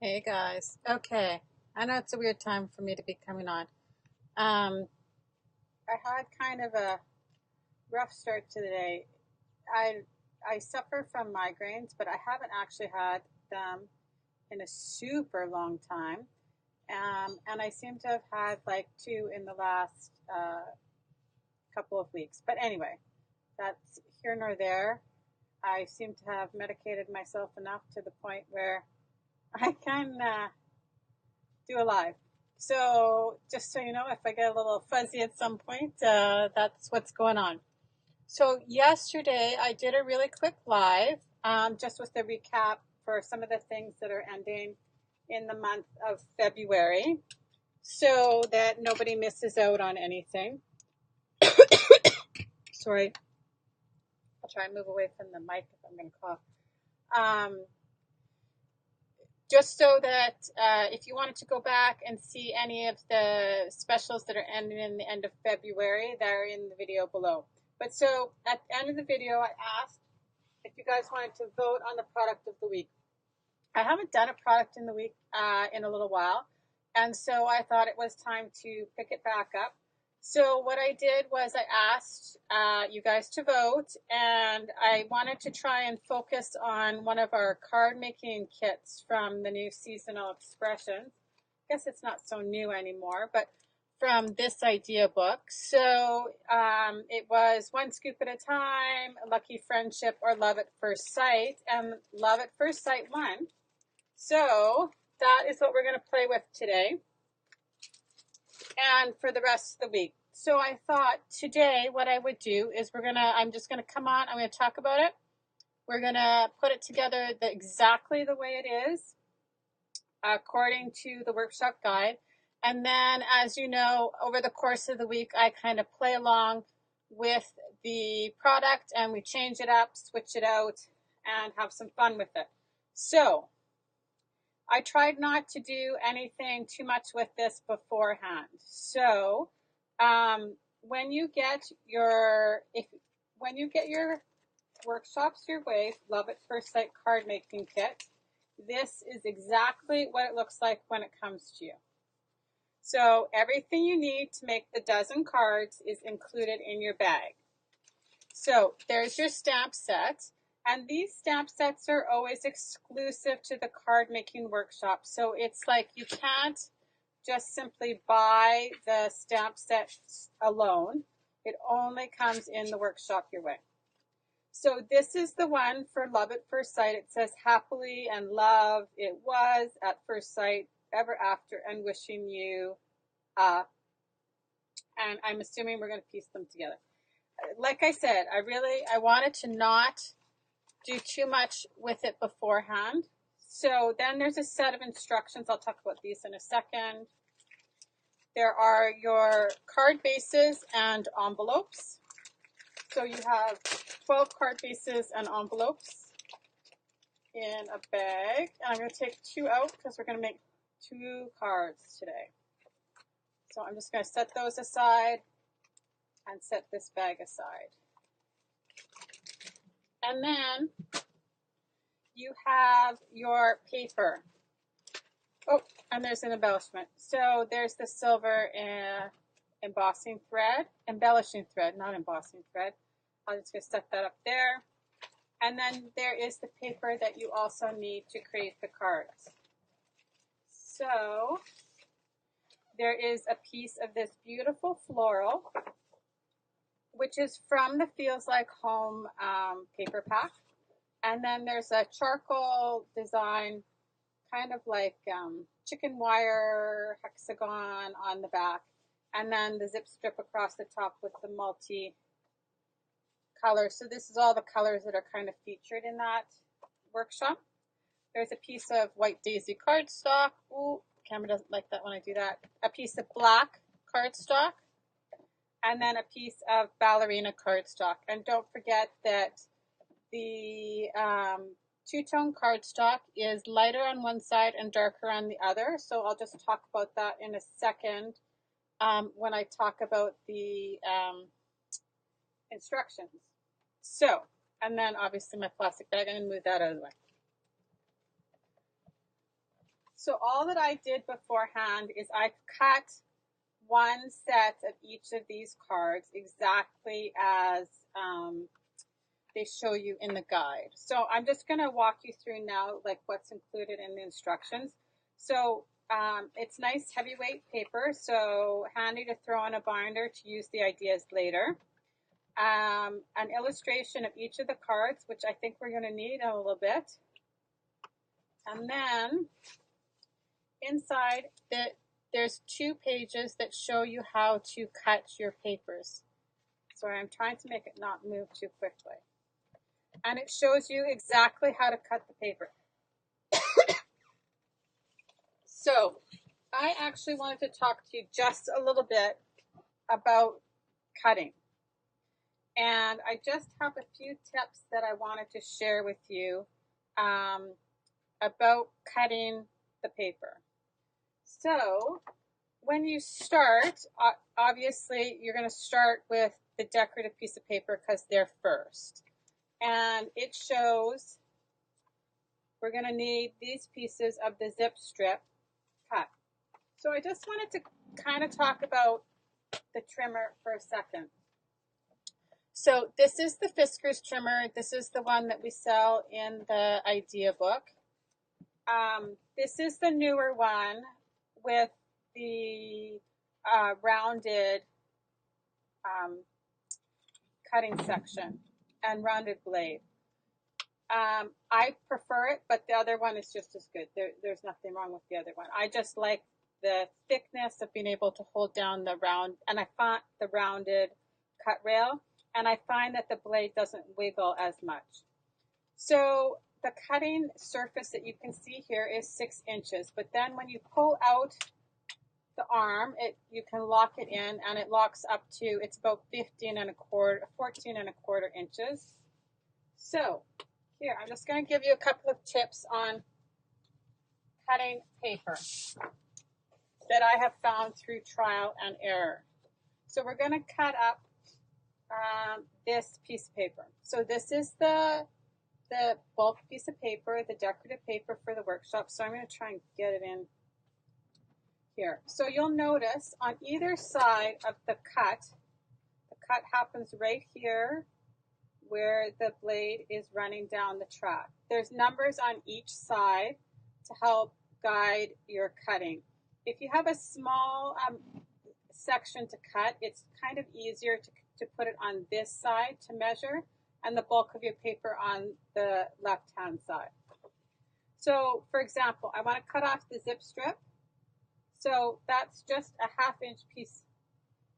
Hey guys. Okay. I know it's a weird time for me to be coming on. Um, I had kind of a rough start to the day. I I suffer from migraines, but I haven't actually had them in a super long time. And I seem to have had like two in the last couple of weeks. But anyway, that's here nor there. I seem to have medicated myself enough to the point where I can do a live. So just so you know, if I get a little fuzzy at some point, that's what's going on. So yesterday I did a really quick live, just with the recap for some of the things that are ending in the month of February, so that nobody misses out on anything. Sorry, I'll try and move away from the mic if I'm going to cough. Um, just so that if you wanted to go back and see any of the specials that are ending in the end of February, they're in the video below. But so at the end of the video, I asked if you guys wanted to vote on the product of the week. I haven't done a product in the week in a little while, and so I thought it was time to pick it back up. So what I did was I asked you guys to vote, and I wanted to try and focus on one of our card making kits from the new seasonal expressions. I guess it's not so new anymore, but from this idea book. So it was One Scoop at a Time, Lucky Friendship, or Love at First Sight, and Love at First Sight won. So that is what we're going to play with today and for the rest of the week. So I thought today what I would do is I'm just going to come on, I'm going to talk about it. We're going to put it together exactly the way it is, according to the workshop guide. And then, as you know, over the course of the week, I kind of play along with the product and we change it up, switch it out, and have some fun with it. So I tried not to do anything too much with this beforehand. So when you get your workshops your way, Love at First Sight card making kit, this is exactly what it looks like when it comes to you. So everything you need to make the dozen cards is included in your bag. So there's your stamp set. And these stamp sets are always exclusive to the card making workshop. So it's like you can't just simply buy the stamp sets alone. It only comes in the workshop your way. So this is the one for Love at First Sight. It says happily and love. It was at first sight, ever after, and wishing you. And I'm assuming we're going to piece them together. Like I said, I wanted to not do too much with it beforehand. So then there's a set of instructions. I'll talk about these in a second. There are your card bases and envelopes. So you have 12 card bases and envelopes in a bag. And I'm going to take two out because we're going to make two cards today. So I'm just going to set those aside and set this bag aside. And then you have your paper. Oh, and there's an embellishment. So there's the silver embellishing thread, not embossing thread. I'll just go set that up there. And then there is the paper that you also need to create the cards. So there is a piece of this beautiful floral, which is from the Feels Like Home paper pack. And then there's a charcoal design, kind of like chicken wire hexagon on the back, and then the zip strip across the top with the multi colors. So this is all the colors that are kind of featured in that workshop. There's a piece of white daisy cardstock. Ooh, camera doesn't like that when I do that. A piece of black cardstock, and then a piece of ballerina cardstock. And don't forget that the two-tone cardstock is lighter on one side and darker on the other. So I'll just talk about that in a second when I talk about the instructions. So, and then obviously my plastic bag, I'm going to move that out of the way. So all that I did beforehand is I cut one set of each of these cards exactly as they show you in the guide. So I'm just going to walk you through now like what's included in the instructions. So it's nice heavyweight paper, so handy to throw in a binder to use the ideas later. An illustration of each of the cards, which I think we're going to need a little bit. And then inside, there's 2 pages that show you how to cut your papers. Sorry, I'm trying to make it not move too quickly. And it shows you exactly how to cut the paper. So I actually wanted to talk to you just a little bit about cutting. And I just have a few tips that I wanted to share with you about cutting the paper. So when you start, obviously you're going to start with the decorative piece of paper because they're first. And it shows we're going to need these pieces of the zip strip cut. So I just wanted to kind of talk about the trimmer for a second. So this is the Fiskars trimmer. This is the one that we sell in the idea book. This is the newer one with the rounded cutting section and rounded blade. I prefer it, but the other one is just as good. There's nothing wrong with the other one. I just like the thickness of being able to hold down the round, and I find the rounded cut rail, and I find that the blade doesn't wiggle as much. So the cutting surface that you can see here is 6 inches, but then when you pull out the arm, you can lock it in, and it locks up to, it's about 14 and a quarter inches. So here, I'm just going to give you a couple of tips on cutting paper that I have found through trial and error. So we're going to cut up this piece of paper. So this is the bulk piece of paper, the decorative paper for the workshop. So I'm going to try and get it in here. So you'll notice on either side of the cut happens right here where the blade is running down the track. There's numbers on each side to help guide your cutting. If you have a small section to cut, it's kind of easier to put it on this side to measure and the bulk of your paper on the left-hand side. So for example, I want to cut off the zip strip. So that's just a 1/2 inch piece.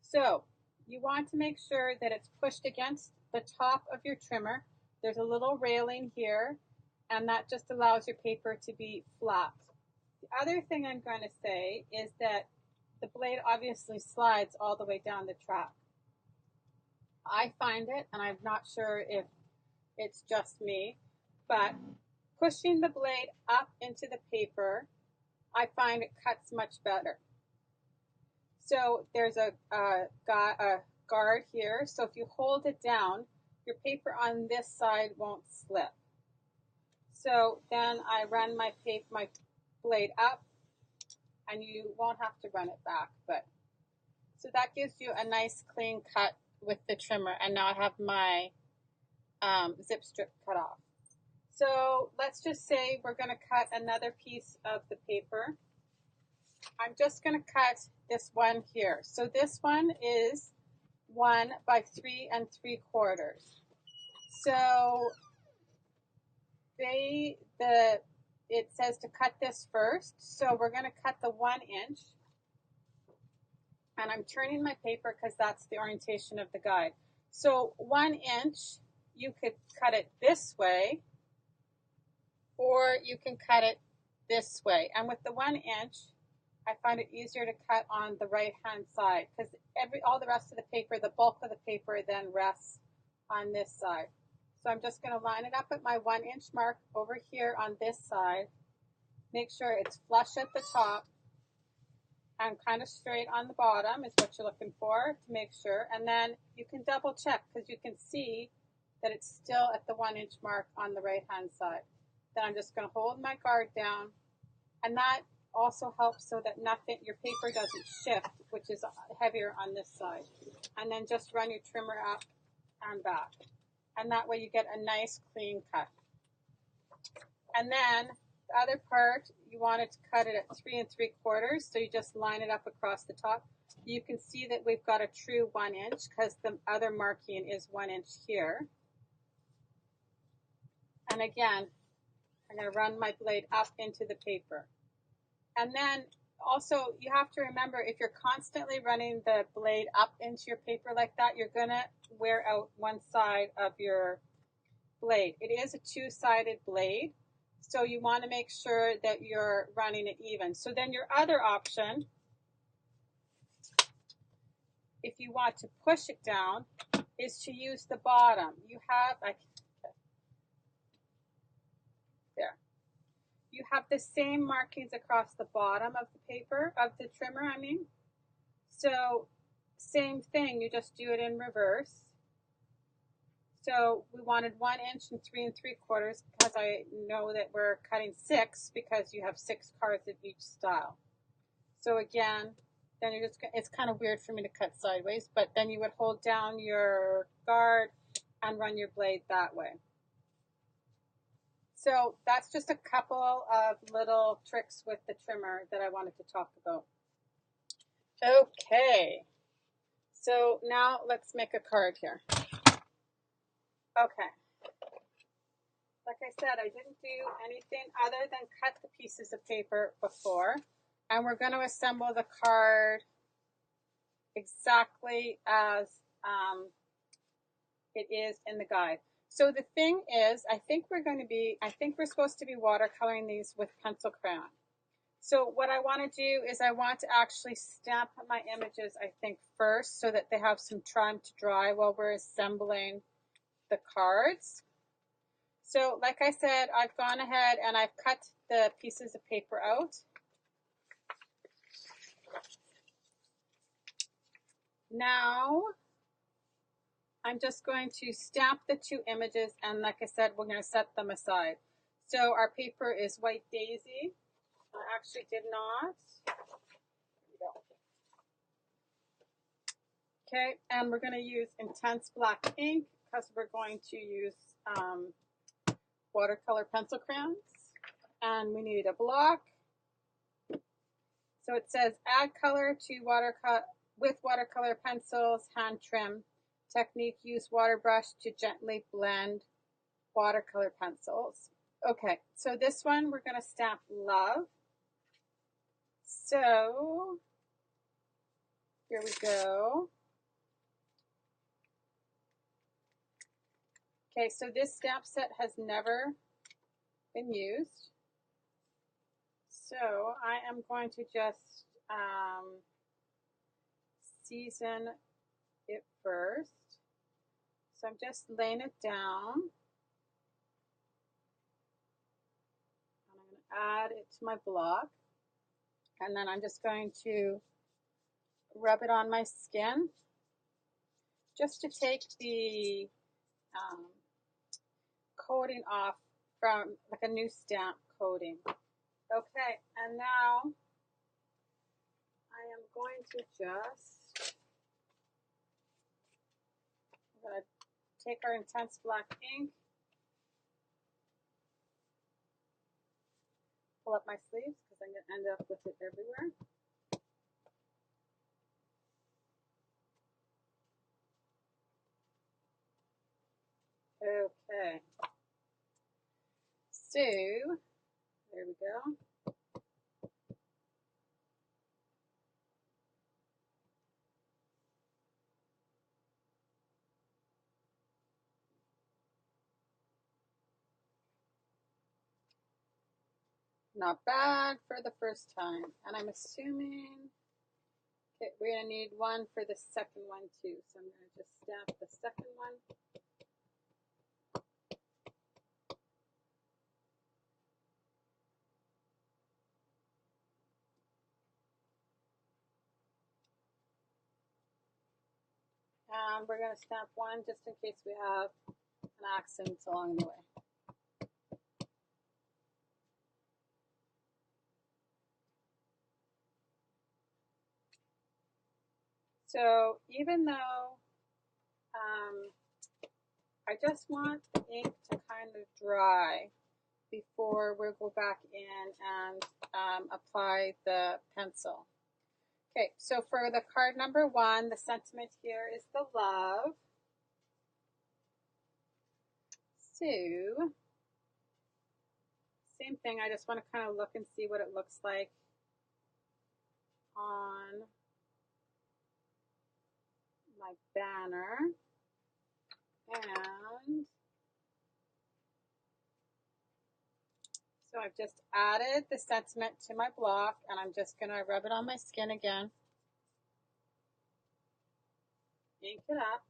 So you want to make sure that it's pushed against the top of your trimmer. There's a little railing here, and that just allows your paper to be flat. The other thing I'm going to say is that the blade obviously slides all the way down the track. I find it, and I'm not sure if it's just me, but pushing the blade up into the paper, I find it cuts much better. So there's a guard here, so if you hold it down, your paper on this side won't slip. So then I run my blade up, and you won't have to run it back. But so that gives you a nice clean cut with the trimmer, and now I have my zip strip cut off. So let's just say we're going to cut another piece of the paper. I'm just going to cut this one here. So this one is 1 by 3 3/4. So it says to cut this first. So we're going to cut the 1 inch. And I'm turning my paper because that's the orientation of the guide. So 1 inch, you could cut it this way, or you can cut it this way. And with the 1 inch, I find it easier to cut on the right-hand side because all the rest of the paper, the bulk of the paper then rests on this side. So I'm just going to line it up at my 1 inch mark over here on this side. Make sure it's flush at the top and kind of straight on the bottom is what you're looking for to make sure. And then you can double check because you can see that it's still at the 1 inch mark on the right-hand side. Then I'm just going to hold my guard down. And that also helps so that nothing, your paper doesn't shift, which is heavier on this side. And then just run your trimmer up and back. And that way you get a nice clean cut. And then the other part, you want it to cut it at 3 3/4, so you just line it up across the top. You can see that we've got a true 1 inch because the other marking is 1 inch here. And again, I'm going to run my blade up into the paper. And then also you have to remember, if you're constantly running the blade up into your paper like that, you're going to wear out one side of your blade. It is a two-sided blade, so you want to make sure that you're running it even. So then your other option, if you want to push it down, is to use the bottom. You have, there. You have the same markings across the bottom of the paper, of the trimmer, I mean. So same thing, you just do it in reverse. So we wanted 1 inch and 3 3/4 because I know that we're cutting 6 because you have 6 cards of each style. So again, then you're just, it's kind of weird for me to cut sideways, but then you would hold down your guard and run your blade that way. So that's just a couple of little tricks with the trimmer that I wanted to talk about. Okay, so now let's make a card here. Okay. Like I said, I didn't do anything other than cut the pieces of paper before. And we're going to assemble the card exactly as it is in the guide. So the thing is, I think we're supposed to be watercoloring these with pencil crayon. So what I want to do is I want to actually stamp my images, I think, first, so that they have some time to dry while we're assembling the cards. So like I said, I've gone ahead and I've cut the pieces of paper out. Now I'm just going to stamp the two images, and like I said, we're going to set them aside. So our paper is White Daisy. I actually did not. Okay, and we're going to use Intense Black ink because we're going to use watercolor pencil crayons. And we need a block. So it says add color to with watercolor pencils, hand trim. Technique, use water brush to gently blend watercolor pencils. Okay, so this one we're going to stamp love. So here we go. Okay, so this stamp set has never been used. So I am going to just season it first. So I'm just laying it down. And I'm going to add it to my block. And then I'm just going to rub it on my skin just to take the coating off from like a new stamp coating. Okay, and now I am going to just, I'm going to take our Intense Black ink, pull up my sleeves because I'm going to end up with it everywhere. Okay, so there we go. Not bad for the first time. And I'm assuming, okay, we're going to need one for the second one too. So I'm going to just stamp the second one. And we're going to stamp one just in case we have an accent along the way. So even though I just want the ink to kind of dry before we'll go back in and apply the pencil. Okay, so for the card number 1, the sentiment here is the love. So, same thing, I just want to kind of look and see what it looks like on my banner. And so I've just added the sentiment to my block, and I'm just going to rub it on my skin again. Ink it up.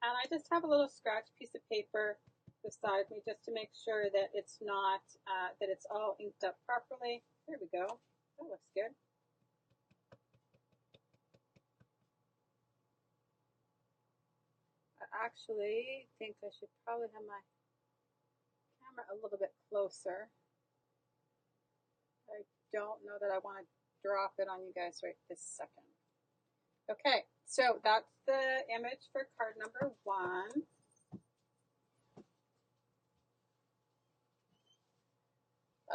And I just have a little scratch piece of paper beside me just to make sure that it's not, that it's all inked up properly. There we go. That looks good. I actually think I should probably have my camera a little bit closer. I don't know that I want to drop it on you guys right this second. Okay, so that's the image for card number 1.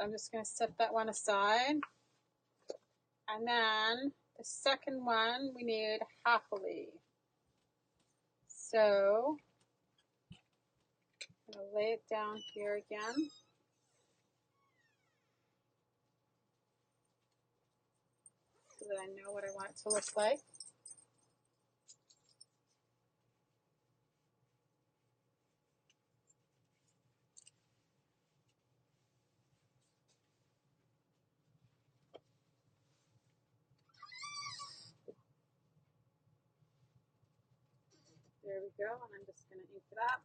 I'm just going to set that one aside. And then the second one, we need happily. So I'm going to lay it down here again. So that I know what I want it to look like. There we go, and I'm just going to ink it up.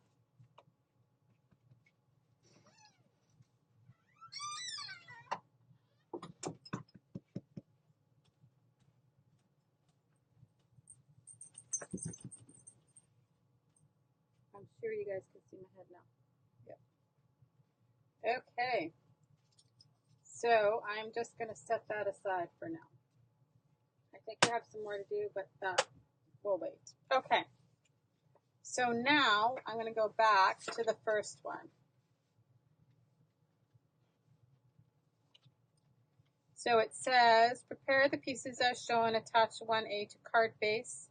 I'm sure you guys can see my head now. Yep. Okay. So I'm just going to set that aside for now. I think I have some more to do, but that will wait. Okay. So now I'm going to go back to the first one. So it says, prepare the pieces as shown, attach 1A to card base.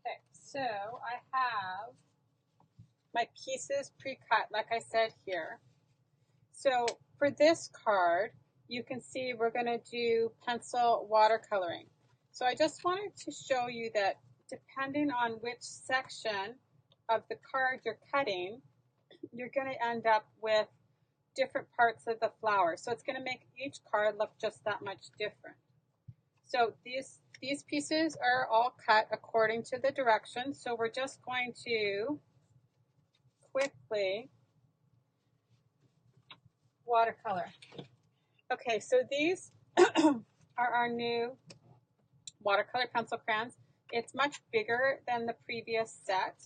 Okay, so I have my pieces pre-cut, like I said here. So for this card, you can see we're going to do pencil watercoloring. So I just wanted to show you that depending on which section of the card you're cutting, you're going to end up with different parts of the flower. So it's going to make each card look just that much different. So these pieces are all cut according to the directions. So we're just going to quickly watercolor. Okay, so these are our new watercolor pencil crayons. It's much bigger than the previous set,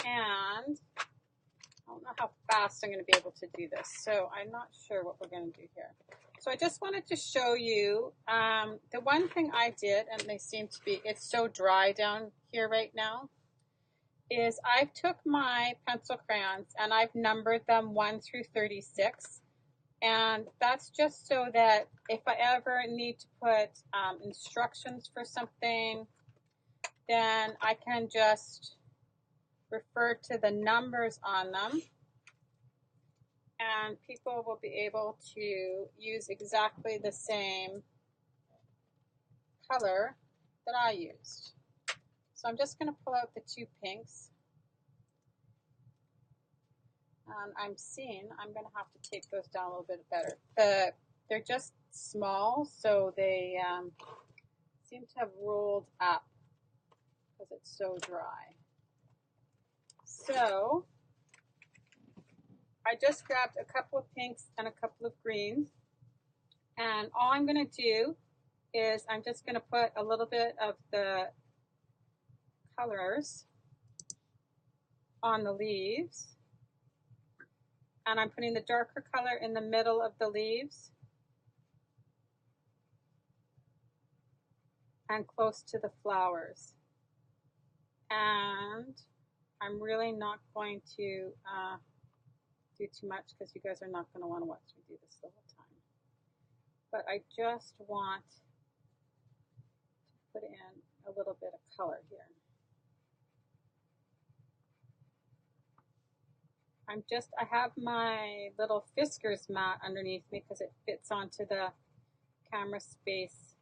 and I don't know how fast I'm going to be able to do this, so I'm not sure what we're going to do here. So I just wanted to show you, the one thing I did, and they seem to be, it's so dry down here right now, is I took my pencil crayons and I've numbered them 1 through 36. And that's just so that if I ever need to put instructions for something, then I can just refer to the numbers on them, and people will be able to use exactly the same color that I used. So I'm just going to pull out the 2 pinks. I'm going to have to take those down a little bit better. They're just small, so they seem to have rolled up because it's so dry. So I just grabbed a couple of pinks and a couple of greens, and all I'm going to do is I'm just going to put a little bit of the colors on the leaves, and I'm putting the darker color in the middle of the leaves, and close to the flowers. And I'm really not going to do too much because you guys are not going to want to watch me do this the whole time. But I just want to put in a little bit of color here. I have my little Fiskars mat underneath me because it fits onto the camera space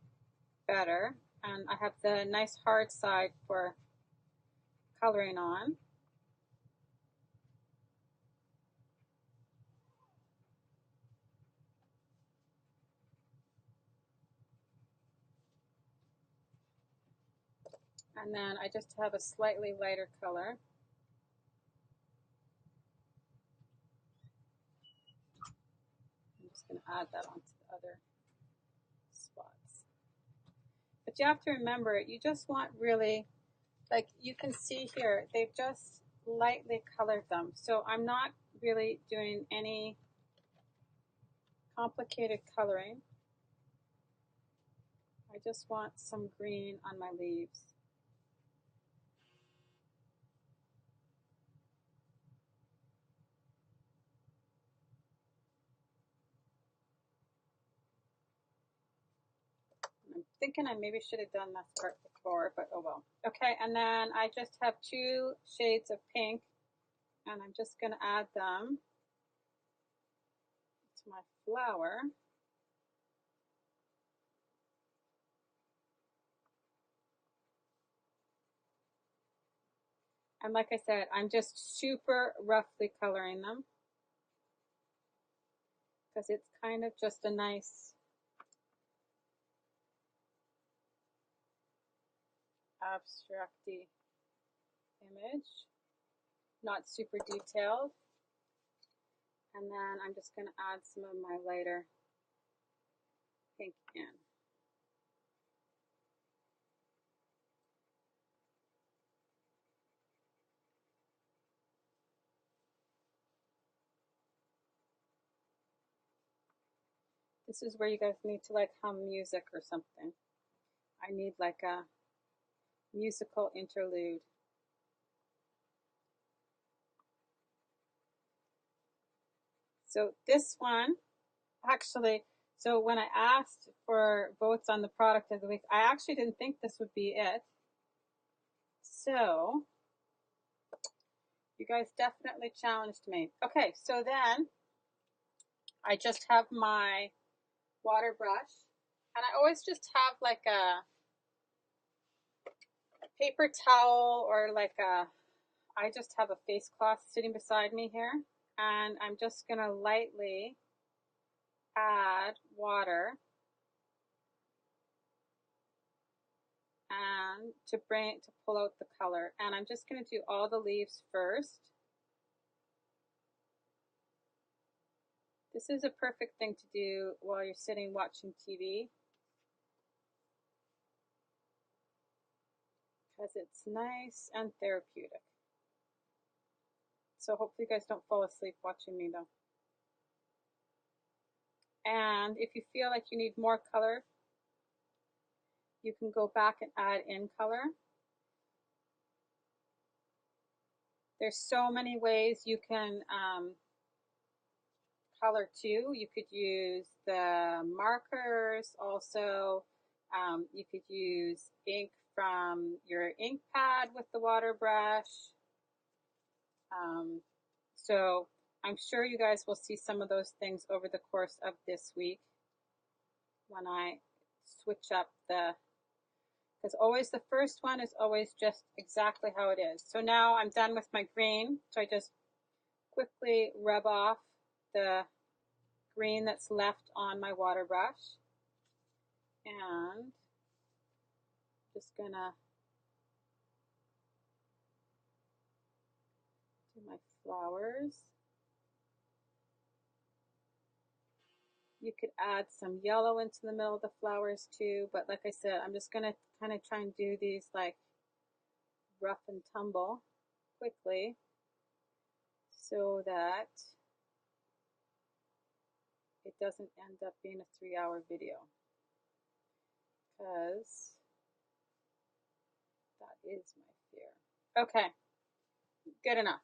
better. And I have the nice hard side for coloring on. And then I just have a slightly lighter color. I'm just going to add that onto the other spots. But you have to remember, you just want really, like you can see here, they've just lightly colored them. So I'm not really doing any complicated coloring. I just want some green on my leaves. I'm thinking I maybe should have done this part before, but oh well. Okay, and then I just have 2 shades of pink, and I'm just going to add them to my flower. And like I said, I'm just super roughly coloring them because it's kind of just a nice abstracty image, not super detailed. And then I'm just going to add some of my lighter pink in. This is where you guys need to like hum music or something. I need like a musical interlude. So this one, actually, so when I asked for votes on the product of the week, I actually didn't think this would be it. So you guys definitely challenged me. Okay, so then I just have my water brush, and I always just have like a paper towel or like I just have a face cloth sitting beside me here, and I'm just gonna lightly add water and to pull out the color. And I'm just gonna do all the leaves first. This is a perfect thing to do while you're sitting watching TV because it's nice and therapeutic. So hopefully you guys don't fall asleep watching me though. And if you feel like you need more color, you can go back and add in color. There's so many ways you can color too. You could use the markers also. You could use ink from your ink pad with the water brush. So I'm sure you guys will see some of those things over the course of this week when I switch up because always the first one is always just exactly how it is. So now I'm done with my green. So I just quickly rub off the green that's left on my water brush. And just gonna do my flowers. You could add some yellow into the middle of the flowers too, but like I said, I'm just gonna kind of try and do these like rough and tumble quickly so that it doesn't end up being a 3-hour video. Because is my fear. Okay, good enough.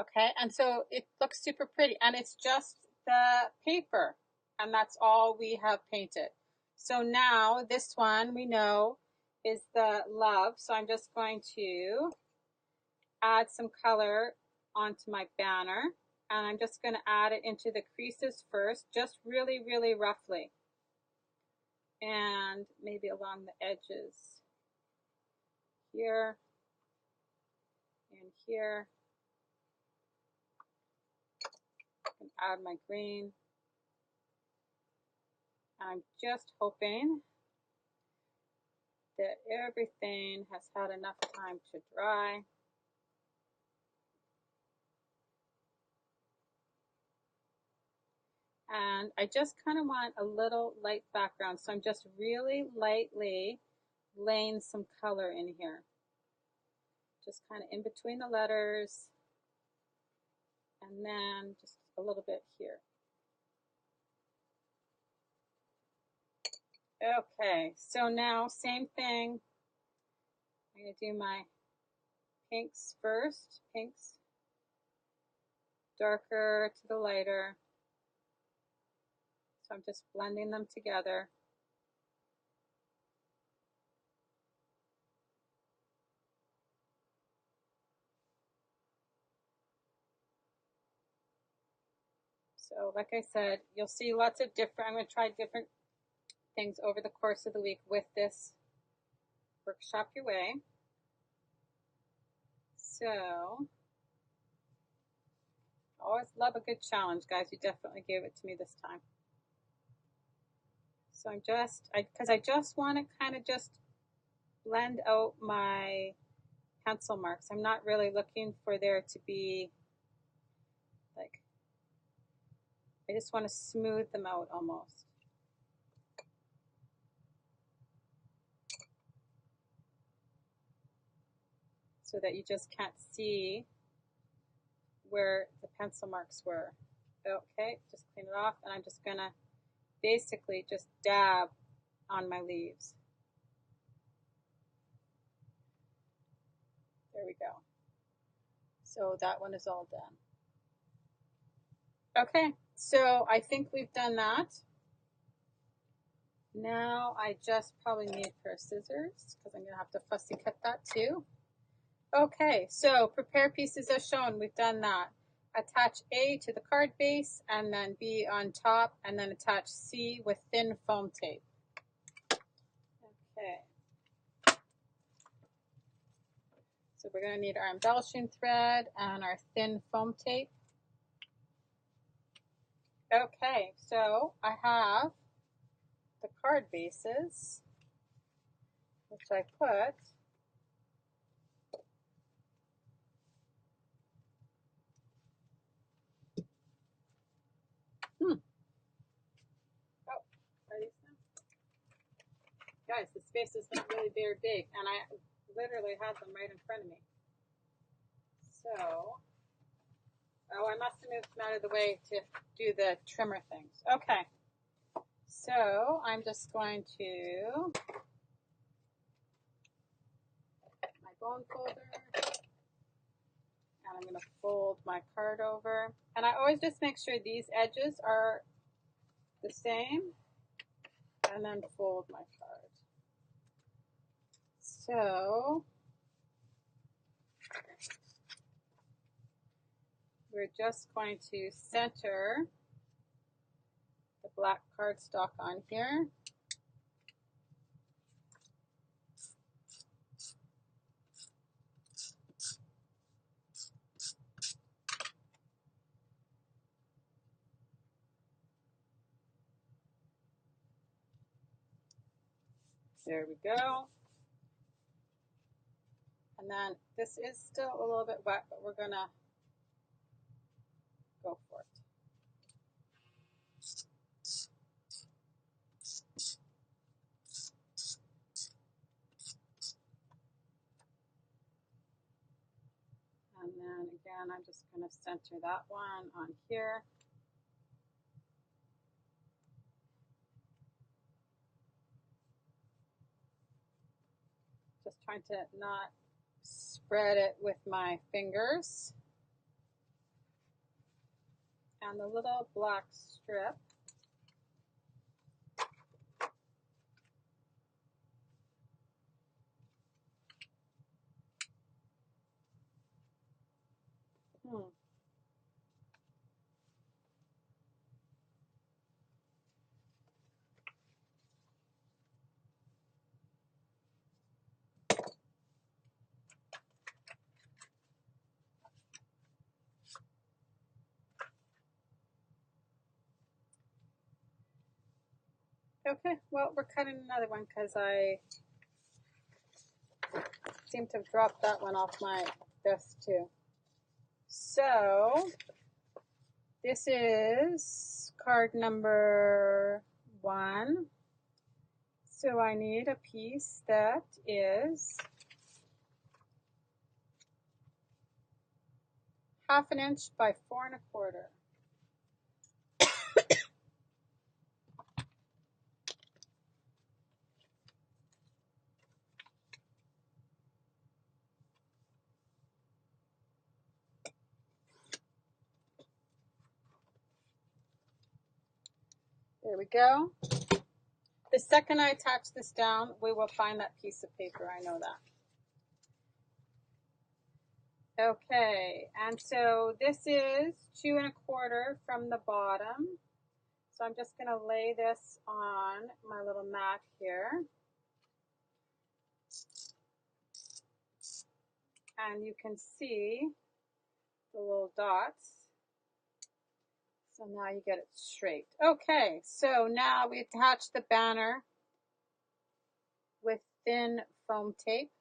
Okay, and so it looks super pretty, and it's just the paper, and that's all we have painted. So now this one we know is the love, so I'm just going to add some color onto my banner, and I'm just going to add it into the creases first, just really, really roughly, and maybe along the edges here and here. And add my green. I'm just hoping that everything has had enough time to dry. And I just kind of want a little light background, so I'm just really lightly laying some color in here. Just kind of in between the letters, and then just a little bit here. Okay, so now same thing. I'm going to do my pinks first. Pinks, darker to the lighter. So I'm just blending them together. So like I said, you'll see lots of different, I'm going to try different things over the course of the week with this Workshop Your Way. So, always love a good challenge, guys. You definitely gave it to me this time. So I'm just, because I just want to kind of just blend out my pencil marks. I'm not really looking for there to be like, I just want to smooth them out almost. So that you just can't see where the pencil marks were. Okay, just clean it off, and I'm just gonna basically just dab on my leaves. There we go. So that one is all done. Okay, so I think we've done that. Now I just probably need a pair of scissors because I'm gonna have to fussy cut that too. Okay, so prepare pieces as shown. We've done that. Attach A to the card base and then B on top, and then attach C with thin foam tape. Okay. So we're going to need our embellishing thread and our thin foam tape. Okay, so I have the card bases, which I put guys, the space is not really very big, and I literally had them right in front of me. So, oh, I must have moved them out of the way to do the trimmer things. Okay, so I'm just going to my bone folder, and I'm going to fold my card over. And I always just make sure these edges are the same, and then fold my card. So we're just going to center the black cardstock on here. There we go. And then this is still a little bit wet, but we're gonna go for it. And then again, I'm just gonna center that one on here. Just trying to not spread it with my fingers. And the little black strip. Okay, well, we're cutting another one because I seem to have dropped that one off my desk too. So this is card number 1. So I need a piece that is 1/2 inch by 4 1/4. There we go. The second I attach this down, we will find that piece of paper. I know that. Okay, and so this is 2 1/4 from the bottom. So I'm just going to lay this on my little mat here. And you can see the little dots. So now you get it straight. Okay, so now we attach the banner with thin foam tape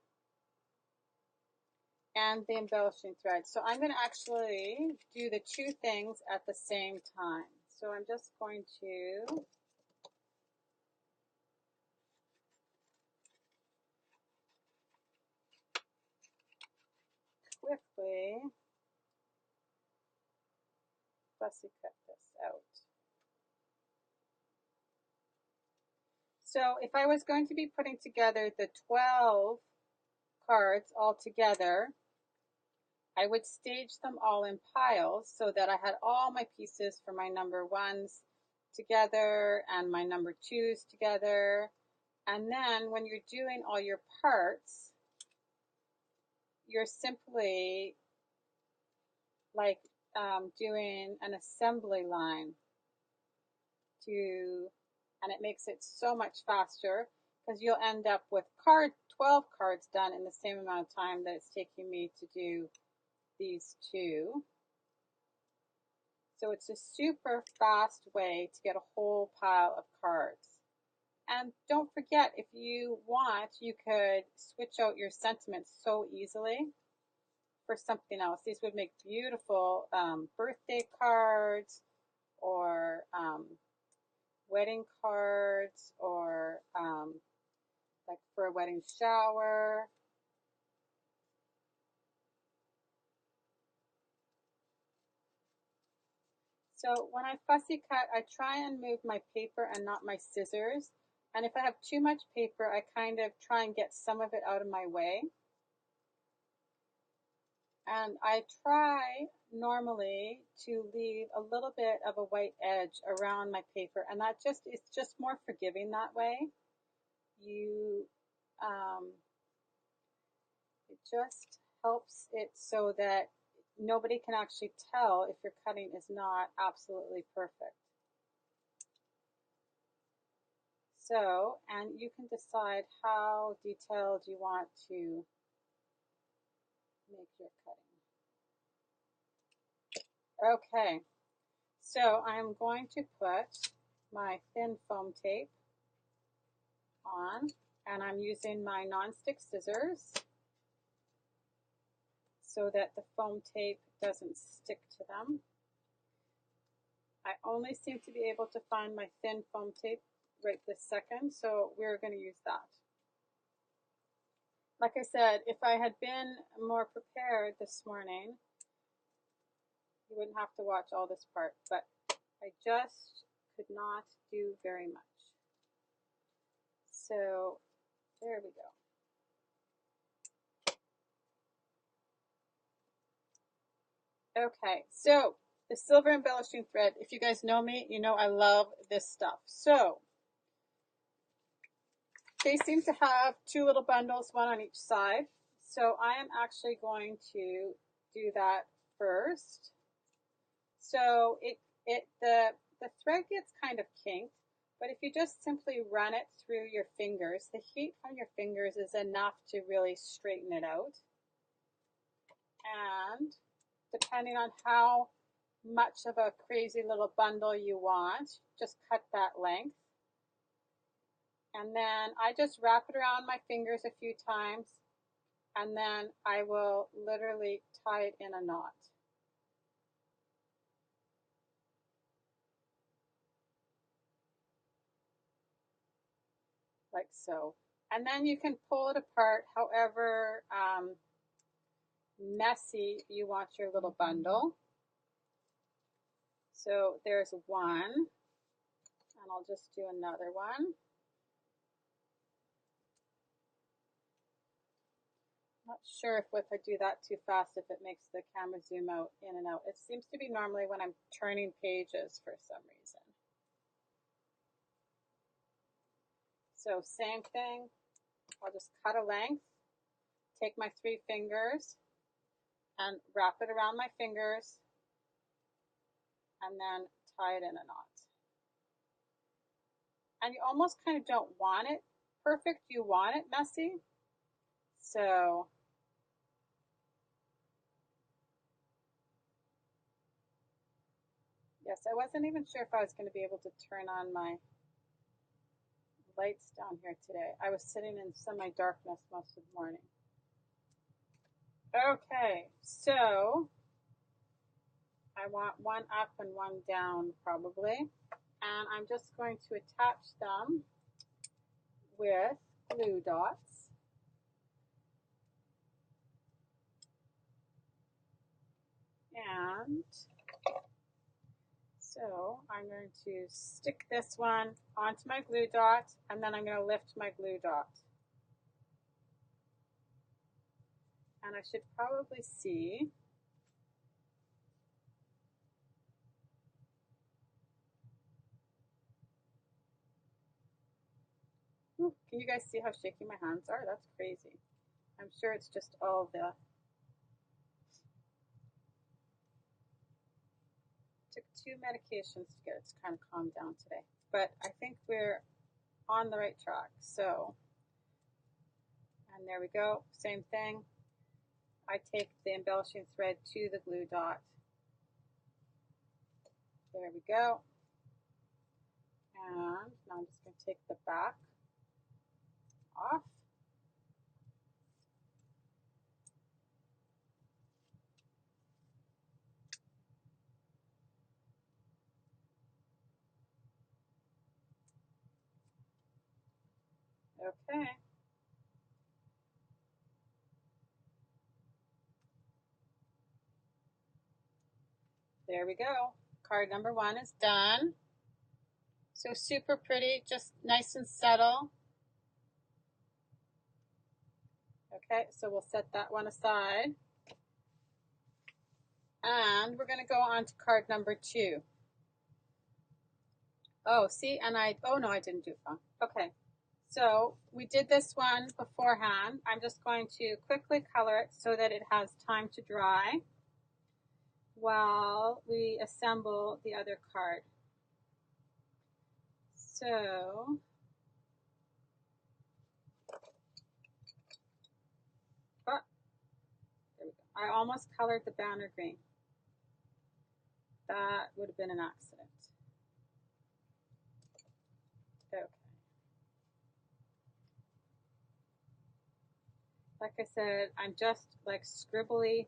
and the embellishing thread. So I'm going to actually do the 2 things at the same time. So I'm just going to quickly fussy cut this out. So if I was going to be putting together the 12 cards all together, I would stage them all in piles so that I had all my pieces for my number 1s together and my number 2s together. And then when you're doing all your parts, you're simply like doing an assembly line and it makes it so much faster because you'll end up with 12 cards done in the same amount of time that it's taking me to do these 2. So it's a super fast way to get a whole pile of cards. And don't forget, if you want, you could switch out your sentiments so easily for something else. These would make beautiful birthday cards or wedding cards or like for a wedding shower. So when I fussy cut, I try and move my paper and not my scissors. And if I have too much paper, I kind of try and get some of it out of my way. And I try normally to leave a little bit of a white edge around my paper, and it's just more forgiving that way. It just helps it so that nobody can actually tell if your cutting is not absolutely perfect. So, and you can decide how detailed you want to make your cutting. Okay, so I'm going to put my thin foam tape on, and I'm using my non-stick scissors so that the foam tape doesn't stick to them. I only seem to be able to find my thin foam tape right this second, so we're going to use that. Like I said, if I had been more prepared this morning, you wouldn't have to watch all this part, but I just could not do very much. So there we go. Okay, so the silver embellishing thread, if you guys know me, you know I love this stuff. So they seem to have two little bundles, one on each side. So I am actually going to do that first. So the thread gets kind of kinked, but if you just simply run it through your fingers, the heat from your fingers is enough to really straighten it out. And depending on how much of a crazy little bundle you want, just cut that length. And then I just wrap it around my fingers a few times, and then I will literally tie it in a knot. Like so. And then you can pull it apart however messy you want your little bundle. So there's one, and I'll just do another one. Not sure if I do that too fast, if it makes the camera zoom out in and out. It seems to be normally when I'm turning pages for some reason. So same thing, I'll just cut a length, take my 3 fingers and wrap it around my fingers and then tie it in a knot. And you almost kind of don't want it perfect, you want it messy. So yes, I wasn't even sure if I was going to be able to turn on my lights down here today. I was sitting in semi-darkness most of the morning. Okay, so I want one up and one down probably. And I'm just going to attach them with glue dots. And so I'm going to stick this one onto my glue dot, and then I'm going to lift my glue dot. And I should probably see ooh, can you guys see how shaky my hands are? That's crazy. I'm sure it's just all the took 2 medications to get it to kind of calm down today. But I think we're on the right track. So, and there we go. Same thing. I take the embellishing thread to the glue dot. There we go. And now I'm just going to take the back off. Okay. There we go. Card number 1 is done. So super pretty, just nice and subtle. Okay, so we'll set that one aside. And we're going to go on to card number 2. Oh, see, and oh no, I didn't do it wrong. Okay, so we did this one beforehand. I'm just going to quickly color it so that it has time to dry while we assemble the other card. So oh, there we go. I almost colored the banner green. That would have been an accident. Okay. Like I said, I'm just like scribbly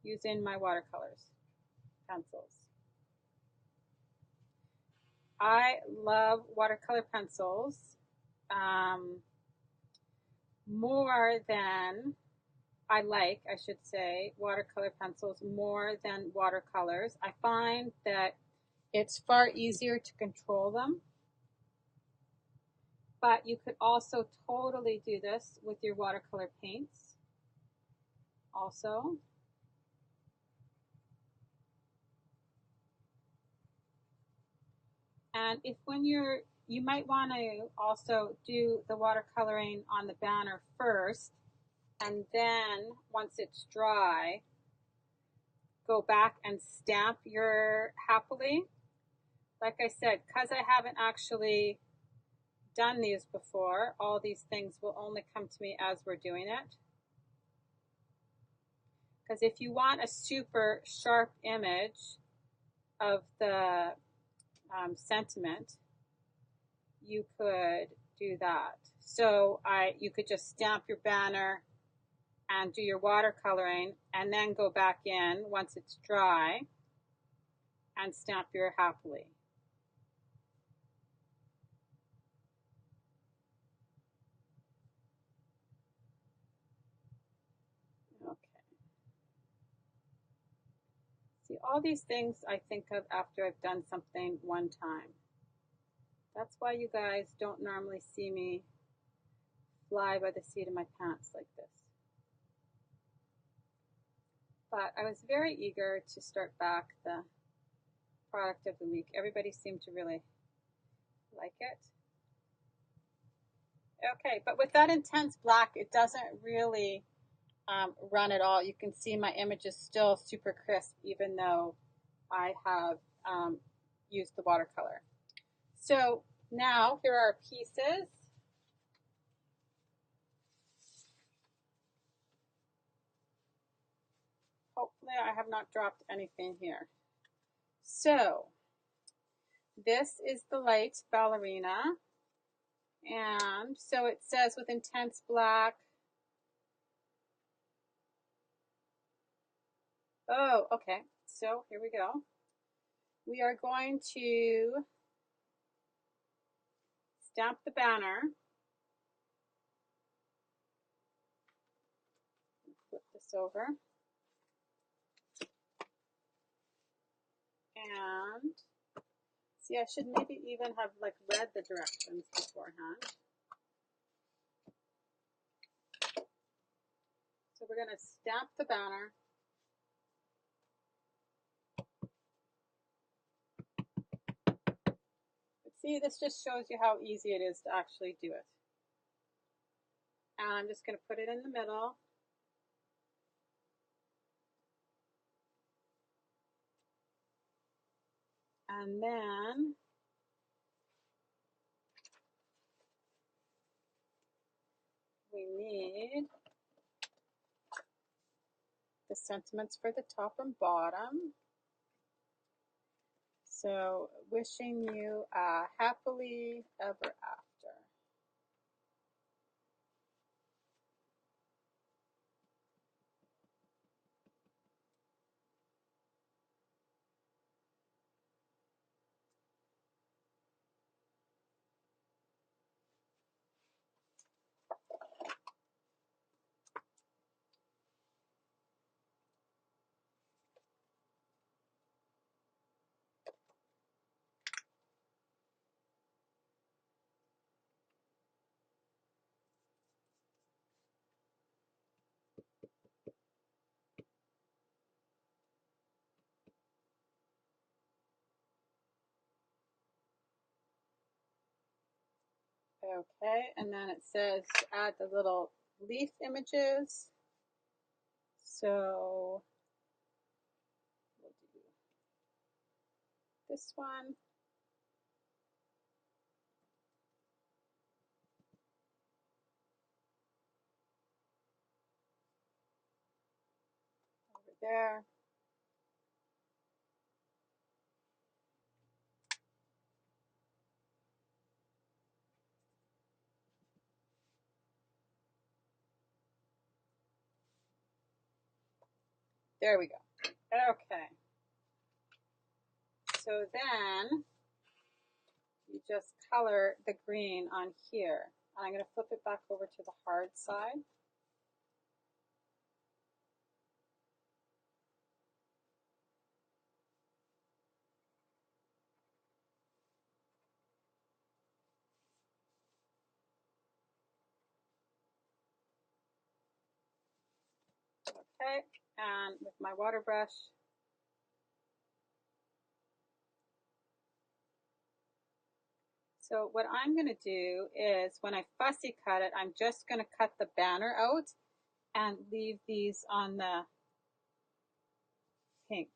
using my watercolors, pencils. I love watercolor pencils more than I should say, watercolor pencils more than watercolors. I find that it's far easier to control them. But you could also totally do this with your watercolor paints also. And if when you might want to also do the watercoloring on the banner first, and then once it's dry, go back and stamp your happily. Like I said, because I haven't actually done these before, all these things will only come to me as we're doing it. Because if you want a super sharp image of the sentiment, you could do that. So you could just stamp your banner and do your watercoloring and then go back in once it's dry and stamp your happily. Okay. See, all these things I think of after I've done something one time. That's why you guys don't normally see me fly by the seat of my pants like this. But I was very eager to start back the product of the week. Everybody seemed to really like it. Okay, but with that intense black, it doesn't really run at all. You can see my image is still super crisp, even though I have used the watercolor. So now here are our pieces. Hopefully I have not dropped anything here. So this is the light ballerina. And so it says with intense black. Oh, okay. So here we go. We are going to stamp the banner. Flip this over. And see, I should maybe even have like read the directions beforehand. So we're going to stamp the banner. But see, this just shows you how easy it is to actually do it. And I'm just going to put it in the middle. And then we need the sentiments for the top and bottom. So, wishing you a happily ever after. Okay, and then it says add the little leaf images. So we'll do this one. Over there. There we go. Okay. So then you just color the green on here. And I'm going to flip it back over to the hard side. Okay, and with my water brush, So what I'm going to do is when I fussy cut it, I'm just going to cut the banner out and leave these on the pink.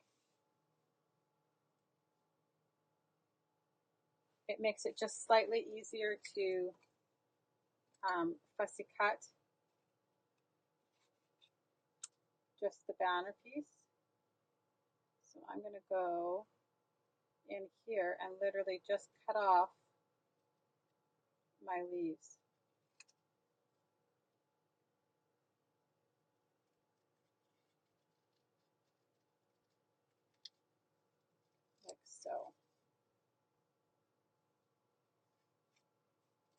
It makes it just slightly easier to fussy cut just the banner piece. So I'm going to go in here and literally just cut off my leaves. Like so.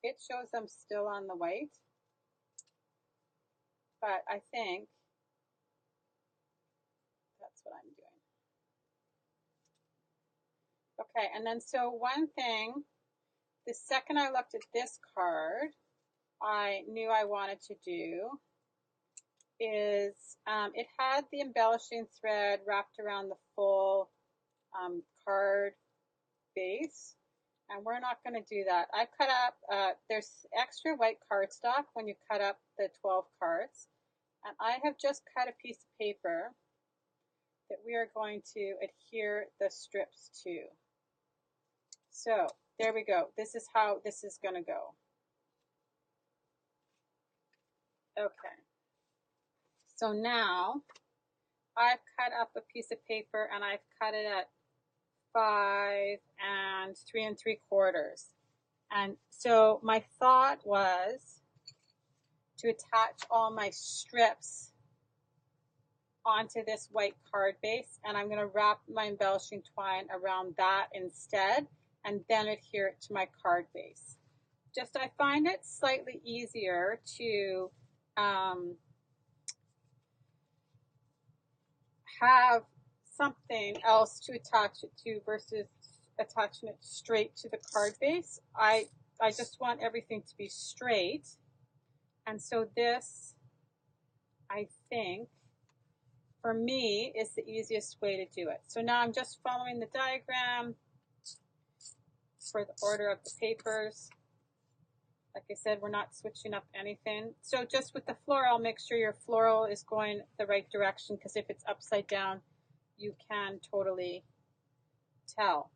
It shows them still on the white, but I think that's what I'm doing. Okay, and then so one thing, the second I looked at this card, I knew I wanted to do is it had the embellishing thread wrapped around the full card base, and we're not going to do that. I cut up, there's extra white cardstock when you cut up the 12 cards, and I have just cut a piece of paper that we are going to adhere the strips to. So there we go. This is how this is going to go. Okay. So now I've cut up a piece of paper and I've cut it at 5 and 3 3/4. And so my thought was to attach all my strips onto this white card base, and I'm going to wrap my embellishing twine around that instead and then adhere it to my card base. Just I find it slightly easier to have something else to attach it to versus attaching it straight to the card base. I just want everything to be straight, and so this, I think, for me, is the easiest way to do it. So now I'm just following the diagram for the order of the papers. Like I said, we're not switching up anything. So just with the floral, make sure your floral is going the right direction, because if it's upside down, you can totally tell.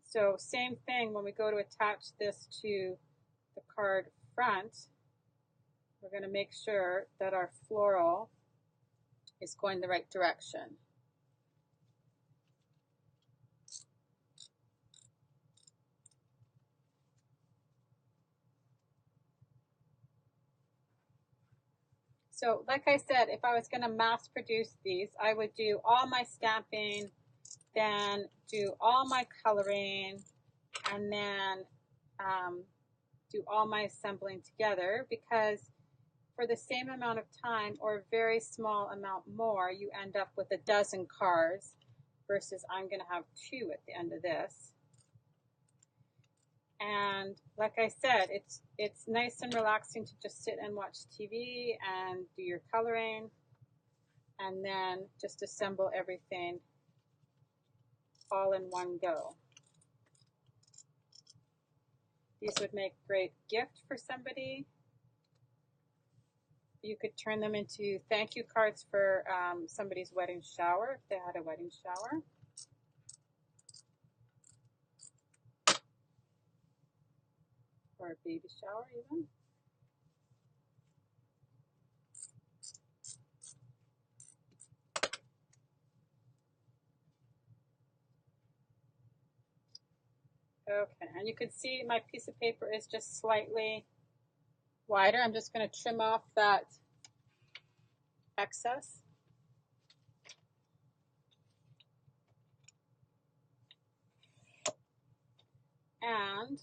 So same thing when we go to attach this to the card front, we're going to make sure that our floral is going the right direction. So like I said, if I was going to mass produce these, I would do all my stamping, then do all my coloring, and then do all my assembling together, because for the same amount of time or a very small amount more, you end up with a dozen cards versus I'm going to have 2 at the end of this. And like I said, it's nice and relaxing to just sit and watch TV and do your coloring and then just assemble everything all in one go. These would make a great gift for somebody. You could turn them into thank you cards for somebody's wedding shower, if they had a wedding shower. Or a baby shower even. Okay, and you can see my piece of paper is just slightly wider. I'm just going to trim off that excess. And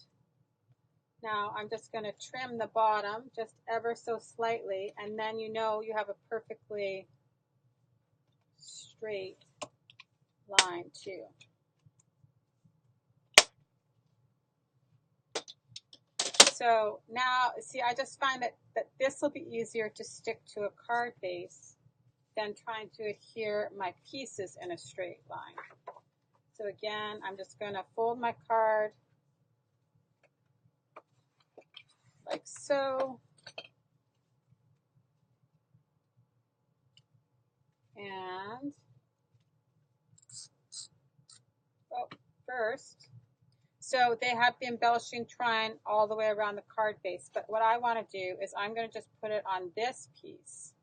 now I'm just going to trim the bottom just ever so slightly, and then you know you have a perfectly straight line too. So now, see, I just find that this will be easier to stick to a card base then trying to adhere my pieces in a straight line. So again, I'm just going to fold my card like so. And first, so they have the embellishing twine all the way around the card base, but what I want to do is I'm going to just put it on this piece.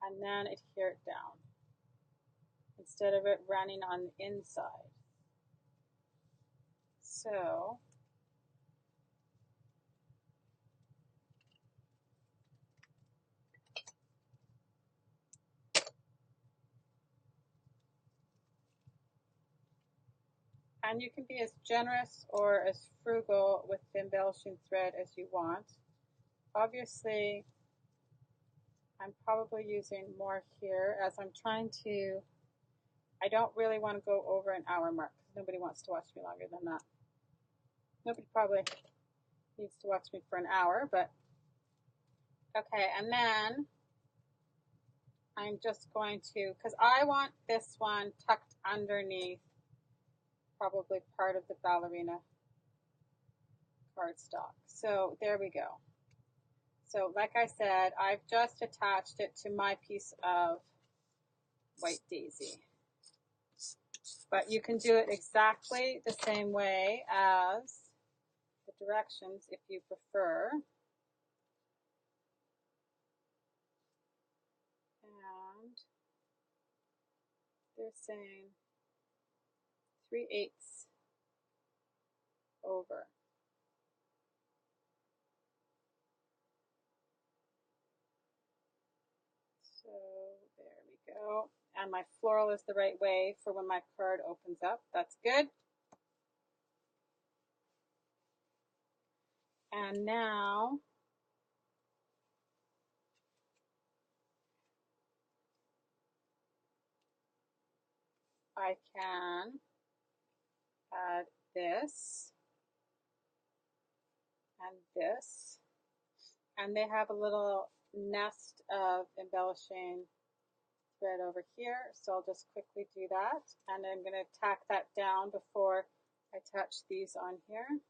And then adhere it down instead of it running on the inside. So and you can be as generous or as frugal with the embellishing thread as you want. Obviously, I'm probably using more here as I'm trying to, I don't really want to go over an hour mark because nobody wants to watch me longer than that. Nobody probably needs to watch me for an hour, but okay, and then I'm just going to, because I want this one tucked underneath probably part of the ballerina cardstock. So there we go. So like I said, I've just attached it to my piece of white daisy. But you can do it exactly the same way as the directions if you prefer. And they're saying 3/8 over. So there we go. And my floral is the right way for when my card opens up. That's good. And now I can add this and this. And they have a little nest of embellishing thread over here. So I'll just quickly do that. And I'm going to tack that down before I touch these on here.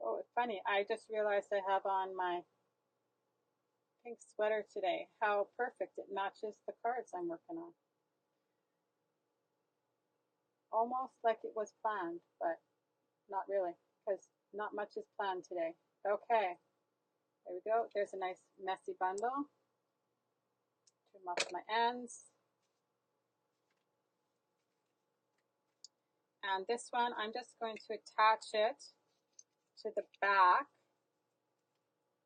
Oh, it's funny. I just realized I have on my pink sweater today. How perfect. It matches the cards I'm working on. Almost like it was planned, but not really, because not much is planned today. Okay, there we go. There's a nice messy bundle. Trim off my ends. And this one, I'm just going to attach it to the back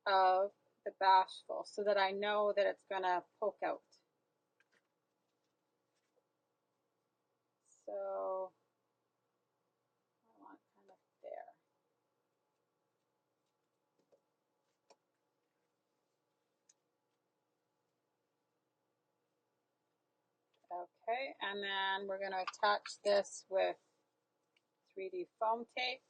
of the Bashful so that I know that it's going to poke out. So I want kind of there. Okay, and then we're going to attach this with 3D foam tape.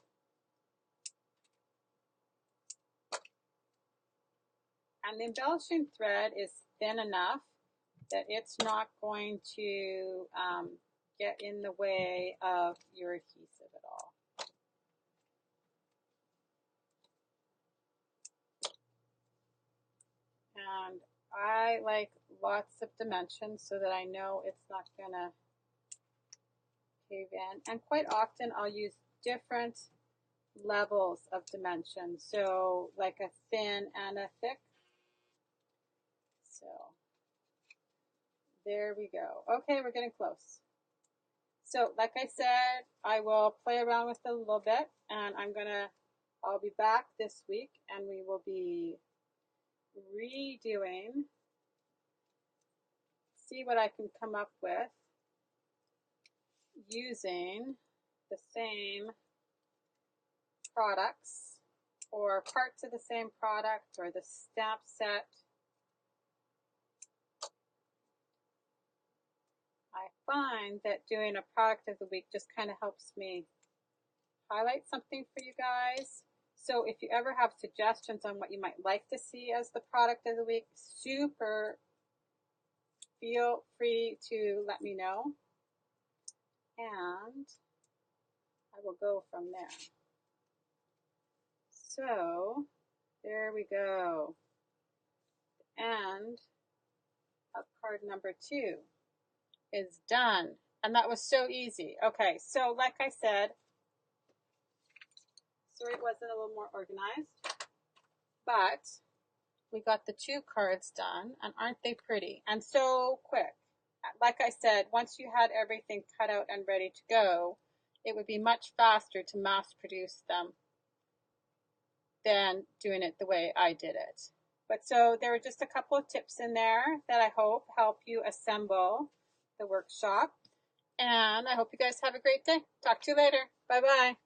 And the embellishing thread is thin enough that it's not going to get in the way of your adhesive at all. And I like lots of dimensions so that I know it's not going to cave in. And quite often I'll use different levels of dimension. So like a thin and a thick. So there we go. Okay, we're getting close. So like I said, I will play around with it a little bit, and I'll be back this week and we will be redoing, see what I can come up with using the same products or parts of the same product or the stamp set find that doing a product of the week just kind of helps me highlight something for you guys. So if you ever have suggestions on what you might like to see as the product of the week, super feel free to let me know. And I will go from there. So there we go. And card number 2 is done. And that was so easy. Okay, so like I said, sorry it wasn't a little more organized, but we got the 2 cards done, and aren't they pretty? And so quick. Like I said, once you had everything cut out and ready to go, it would be much faster to mass produce them than doing it the way I did it. But so there were just a couple of tips in there that I hope help you assemble the workshop. And I hope you guys have a great day. Talk to you later. Bye-bye.